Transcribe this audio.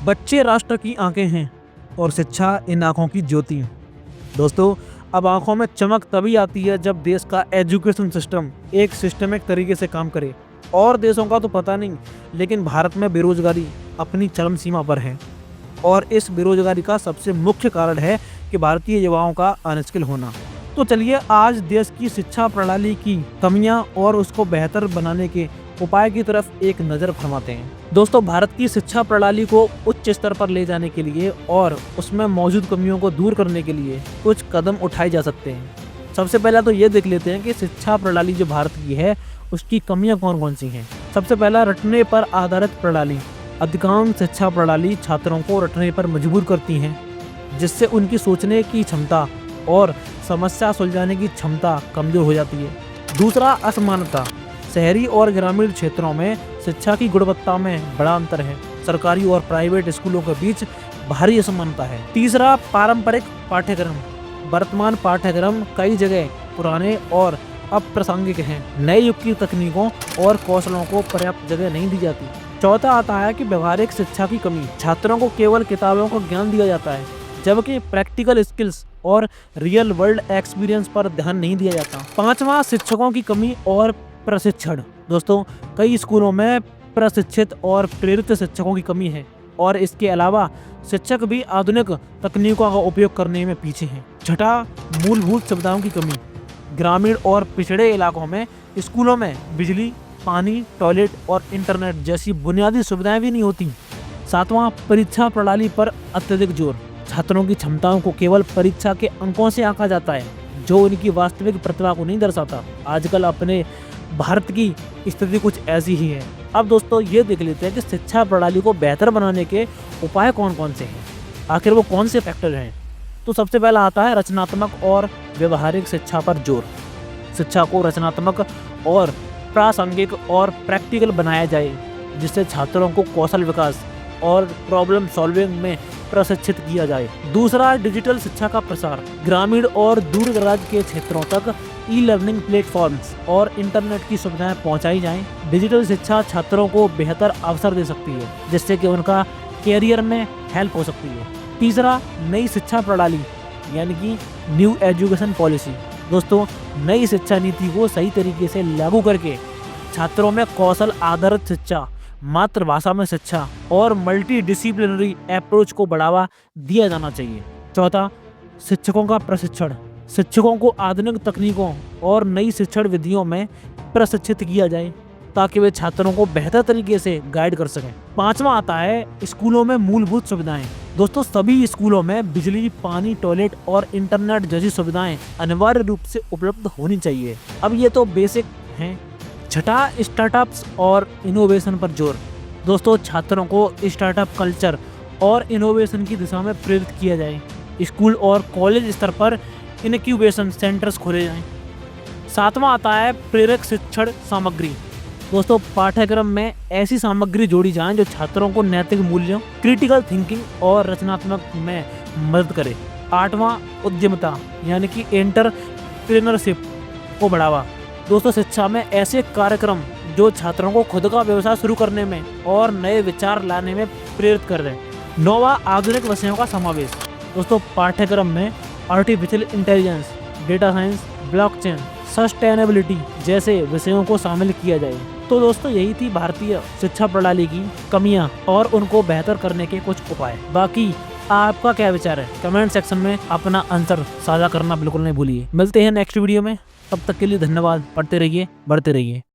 बच्चे राष्ट्र की आंखें हैं और शिक्षा इन आंखों की ज्योति। दोस्तों, अब आंखों में चमक तभी आती है जब देश का एजुकेशन सिस्टम एक सिस्टमिक तरीके से काम करे। और देशों का तो पता नहीं, लेकिन भारत में बेरोजगारी अपनी चरम सीमा पर है और इस बेरोजगारी का सबसे मुख्य कारण है कि भारतीय युवाओं का अनस्किल होना। तो चलिए आज देश की शिक्षा प्रणाली की कमियां और उसको बेहतर बनाने के उपाय की तरफ एक नज़र फरमाते हैं। दोस्तों, भारत की शिक्षा प्रणाली को उच्च स्तर पर ले जाने के लिए और उसमें मौजूद कमियों को दूर करने के लिए कुछ कदम उठाए जा सकते हैं। सबसे पहला तो ये देख लेते हैं कि शिक्षा प्रणाली जो भारत की है उसकी कमियां कौन कौन सी हैं। सबसे पहला, रटने पर आधारित प्रणाली। अधिकांश शिक्षा प्रणाली छात्रों को रटने पर मजबूर करती हैं, जिससे उनकी सोचने की क्षमता और समस्या सुलझाने की क्षमता कमजोर हो जाती है। दूसरा, असमानता। शहरी और ग्रामीण क्षेत्रों में शिक्षा की गुणवत्ता में बड़ा अंतर है। सरकारी और प्राइवेट स्कूलों के बीच भारी असमानता है। तीसरा, पारंपरिक पाठ्यक्रम। वर्तमान पाठ्यक्रम कई जगह पुराने और अप्रासंगिक हैं। नए युग की तकनीकों और कौशलों को पर्याप्त जगह नहीं दी जाती। चौथा आता है कि व्यवहारिक शिक्षा की कमी। छात्रों को केवल किताबों का ज्ञान दिया जाता है, जबकि प्रैक्टिकल स्किल्स और रियल वर्ल्ड एक्सपीरियंस पर ध्यान नहीं दिया जाता। पांचवा, शिक्षकों की कमी और प्रशिक्षण। दोस्तों, कई स्कूलों में प्रशिक्षित और प्रेरित शिक्षकों की कमी है और इसके अलावा शिक्षक भी आधुनिक तकनीकों का उपयोग करने में पीछे हैं। छठा, मूलभूत सुविधाओं की कमी। ग्रामीण और पिछड़े इलाकों में स्कूलों में बिजली, पानी, टॉयलेट और इंटरनेट जैसी बुनियादी सुविधाएं भी नहीं होती। सातवां, परीक्षा प्रणाली पर अत्यधिक जोर। छात्रों की क्षमताओं को केवल परीक्षा के अंकों से आंका जाता है, जो उनकी वास्तविक प्रतिभा को नहीं दर्शाता। आजकल अपने भारत की स्थिति कुछ ऐसी ही है। अब दोस्तों, ये देख लेते हैं कि शिक्षा प्रणाली को बेहतर बनाने के उपाय कौन कौन से हैं, आखिर वो कौन से फैक्टर हैं। तो सबसे पहला आता है रचनात्मक और व्यवहारिक शिक्षा पर जोर। शिक्षा को रचनात्मक और प्रासंगिक और प्रैक्टिकल बनाया जाए, जिससे छात्रों को कौशल विकास और प्रॉब्लम सॉल्विंग में प्रशिक्षित किया जाए। दूसरा, डिजिटल शिक्षा का प्रसार। ग्रामीण और दूर दराज के क्षेत्रों तक ई लर्निंग प्लेटफॉर्म्स और इंटरनेट की सुविधाएं पहुंचाई जाएं। डिजिटल शिक्षा छात्रों को बेहतर अवसर दे सकती है, जिससे कि उनका कैरियर में हेल्प हो सकती है। तीसरा, नई शिक्षा प्रणाली यानी कि न्यू एजुकेशन पॉलिसी। दोस्तों, नई शिक्षा नीति को सही तरीके से लागू करके छात्रों में कौशल आधारित शिक्षा, मातृभाषा में शिक्षा और मल्टी डिसिप्लिनरी अप्रोच को बढ़ावा दिया जाना चाहिए। चौथा, शिक्षकों का प्रशिक्षण। शिक्षकों को आधुनिक तकनीकों और नई शिक्षण विधियों में प्रशिक्षित किया जाए, ताकि वे छात्रों को बेहतर तरीके से गाइड कर सकें। पांचवा आता है स्कूलों में मूलभूत सुविधाएं। दोस्तों, सभी स्कूलों में बिजली, पानी, टॉयलेट और इंटरनेट जैसी सुविधाएं अनिवार्य रूप से उपलब्ध होनी चाहिए। अब ये तो बेसिक हैं। छठा, स्टार्टअप्स और इनोवेशन पर जोर। दोस्तों, छात्रों को स्टार्टअप कल्चर और इनोवेशन की दिशा में प्रेरित किया जाए। स्कूल और कॉलेज स्तर पर इनक्यूबेशन सेंटर्स खोले जाएं। सातवां आता है प्रेरक शिक्षण सामग्री। दोस्तों, पाठ्यक्रम में ऐसी सामग्री जोड़ी जाए जो छात्रों को नैतिक मूल्यों, क्रिटिकल थिंकिंग और रचनात्मक में मदद करे। आठवां, उद्यमिता यानी कि एंटरप्रेन्योरशिप को बढ़ावा। दोस्तों, शिक्षा में ऐसे कार्यक्रम जो छात्रों को खुद का व्यवसाय शुरू करने में और नए विचार लाने में प्रेरित कर रहे हैं। नौवां, आधुनिक विषयों का समावेश। दोस्तों, पाठ्यक्रम में artificial intelligence, data science, blockchain, sustainability जैसे विषयों को शामिल किया जाए। तो दोस्तों, यही थी भारतीय शिक्षा प्रणाली की कमियां और उनको बेहतर करने के कुछ उपाय। बाकी आपका क्या विचार है, कमेंट सेक्शन में अपना आंसर साझा करना बिल्कुल नहीं भूलिए। मिलते हैं नेक्स्ट वीडियो में, तब तक के लिए धन्यवाद। पढ़ते रहिए, बढ़ते रहिए।